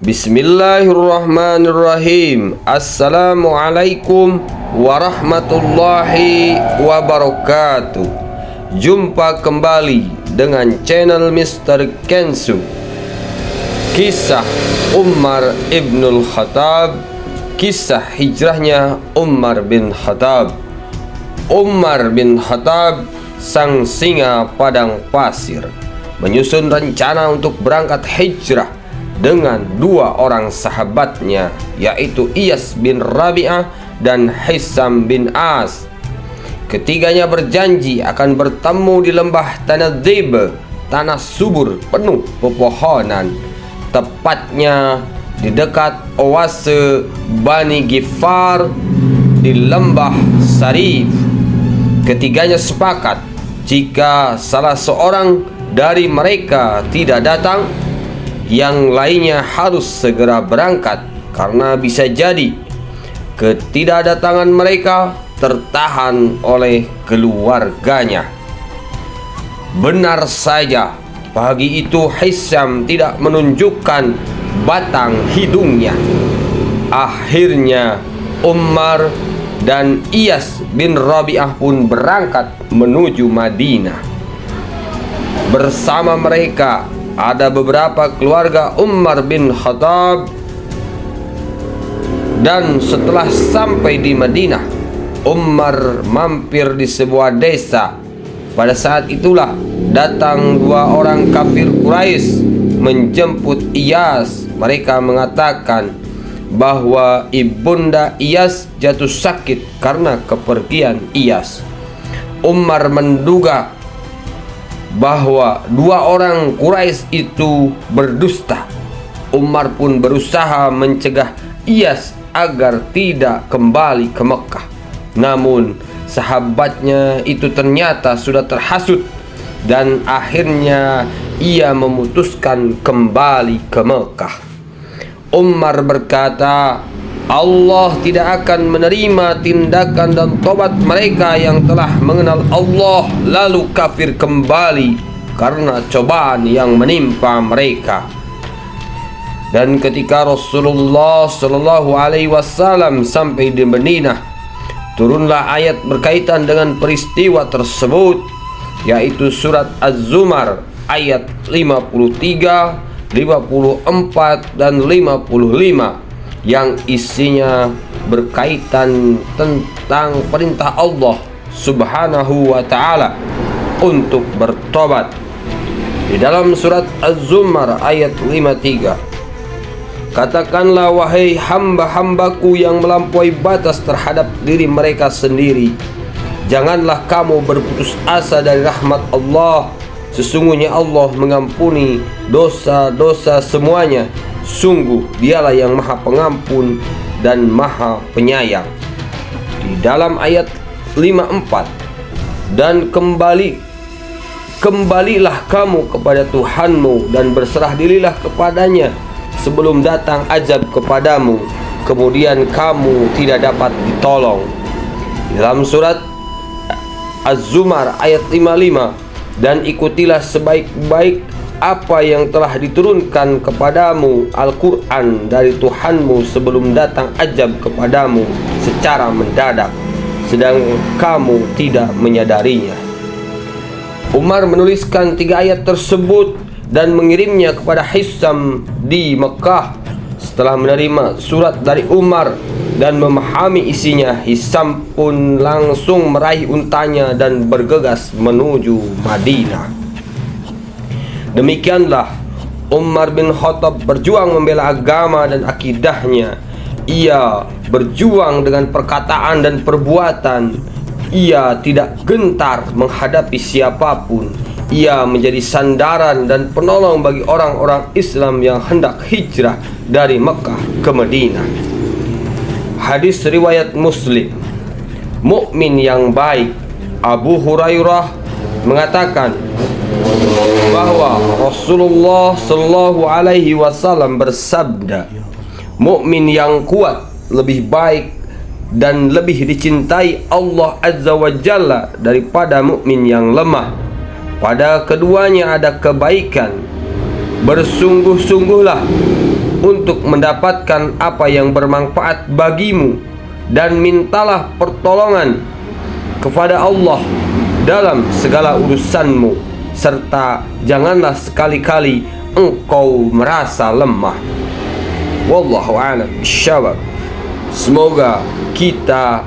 Bismillahirrahmanirrahim. Assalamualaikum warahmatullahi wabarakatuh. Jumpa kembali dengan channel Mr. Kensu. Kisah Umar ibnul Khattab, kisah hijrahnya Umar bin Khattab. Umar bin Khattab, sang singa padang pasir, menyusun rencana untuk berangkat hijrah dengan dua orang sahabatnya, yaitu Iyas bin Rabi'ah dan Hisam bin As. Ketiganya berjanji akan bertemu di lembah Tanadhib, tanah subur penuh pepohonan, tepatnya di dekat oase Bani Ghifar di lembah Sarif. Ketiganya sepakat jika salah seorang dari mereka tidak datang, yang lainnya harus segera berangkat, karena bisa jadi ketidakdatangan mereka tertahan oleh keluarganya. Benar saja, pagi itu Hisam tidak menunjukkan batang hidungnya. Akhirnya Umar dan Iyas bin Rabi'ah pun berangkat menuju Madinah. Bersama mereka ada beberapa keluarga Umar bin Khattab. Dan setelah sampai di Madinah, Umar mampir di sebuah desa. Pada saat itulah datang dua orang kafir Quraisy menjemput Iyas. Mereka mengatakan bahwa ibunda Iyas jatuh sakit karena kepergian Iyas. Umar menduga bahwa dua orang Quraisy itu berdusta. Umar pun berusaha mencegah Iyas agar tidak kembali ke Mekah. Namun sahabatnya itu ternyata sudah terhasut, dan akhirnya ia memutuskan kembali ke Mekah. Umar berkata, Allah tidak akan menerima tindakan dan tobat mereka yang telah mengenal Allah lalu kafir kembali karena cobaan yang menimpa mereka. Dan ketika Rasulullah Shallallahu Alaihi Wasallam sampai di Madinah, turunlah ayat berkaitan dengan peristiwa tersebut, yaitu surat Az-Zumar ayat 53, 54 dan 55, yang isinya berkaitan tentang perintah Allah Subhanahu wa ta'ala untuk bertobat. Di dalam surat Az-Zumar ayat 53, katakanlah wahai hamba-hambaku yang melampaui batas terhadap diri mereka sendiri, janganlah kamu berputus asa dari rahmat Allah. Sesungguhnya Allah mengampuni dosa-dosa semuanya. Sungguh dialah yang maha pengampun dan maha penyayang. Di dalam ayat 54, dan kembalilah kamu kepada Tuhanmu dan berserah dirilah kepadanya sebelum datang azab kepadamu, kemudian kamu tidak dapat ditolong. Di dalam surat Az-Zumar ayat 55, dan ikutilah sebaik-baik apa yang telah diturunkan kepadamu Al-Quran dari Tuhanmu sebelum datang azab kepadamu secara mendadak, sedang kamu tidak menyadarinya. Umar menuliskan 3 ayat tersebut dan mengirimnya kepada Hisam di Mekah. Setelah menerima surat dari Umar dan memahami isinya, Hisam pun langsung meraih untanya dan bergegas menuju Madinah. Demikianlah Umar bin Khattab berjuang membela agama dan akidahnya. Ia berjuang dengan perkataan dan perbuatan. Ia tidak gentar menghadapi siapapun. Ia menjadi sandaran dan penolong bagi orang-orang Islam yang hendak hijrah dari Mekah ke Madinah. Hadis riwayat Muslim. Mukmin yang baik Abu Hurairah mengatakan bahwa Rasulullah Shallallahu Alaihi Wasallam bersabda, mukmin yang kuat lebih baik dan lebih dicintai Allah Azza wa Jalla daripada mukmin yang lemah. Pada keduanya ada kebaikan. Bersungguh-sungguhlah untuk mendapatkan apa yang bermanfaat bagimu, dan mintalah pertolongan kepada Allah dalam segala urusanmu, serta janganlah sekali-kali engkau merasa lemah. Wallahu a'lam bishawab. Semoga kita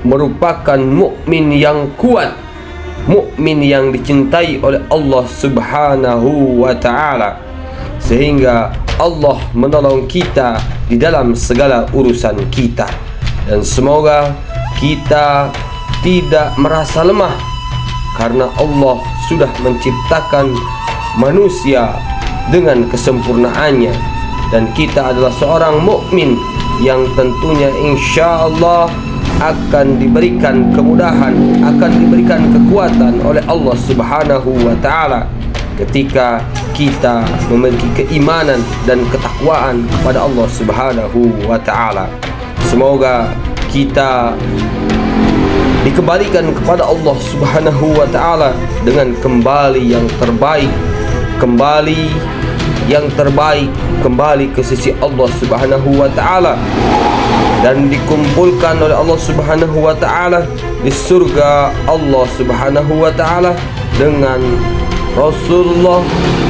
merupakan mukmin yang kuat, mukmin yang dicintai oleh Allah Subhanahu wa taala, sehingga Allah menolong kita di dalam segala urusan kita. Dan semoga kita tidak merasa lemah, karena Allah sudah menciptakan manusia dengan kesempurnaannya, dan kita adalah seorang mukmin yang tentunya insya Allah akan diberikan kemudahan, akan diberikan kekuatan oleh Allah Subhanahu wa taala ketika kita memiliki keimanan dan ketakwaan kepada Allah Subhanahu wa taala. Semoga kita dikembalikan kepada Allah Subhanahu wa taala dengan kembali yang terbaik, kembali ke sisi Allah Subhanahu wa taala, dan dikumpulkan oleh Allah Subhanahu wa taala di surga Allah Subhanahu wa taala dengan Rasulullah,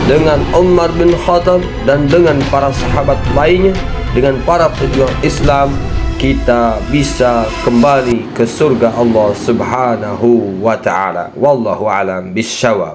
dengan Umar bin Khattab, dan dengan para sahabat lainnya, dengan para pejuang Islam. Kita bisa kembali ke surga Allah Subhanahu wa taala. Wallahu a'lam bishawab.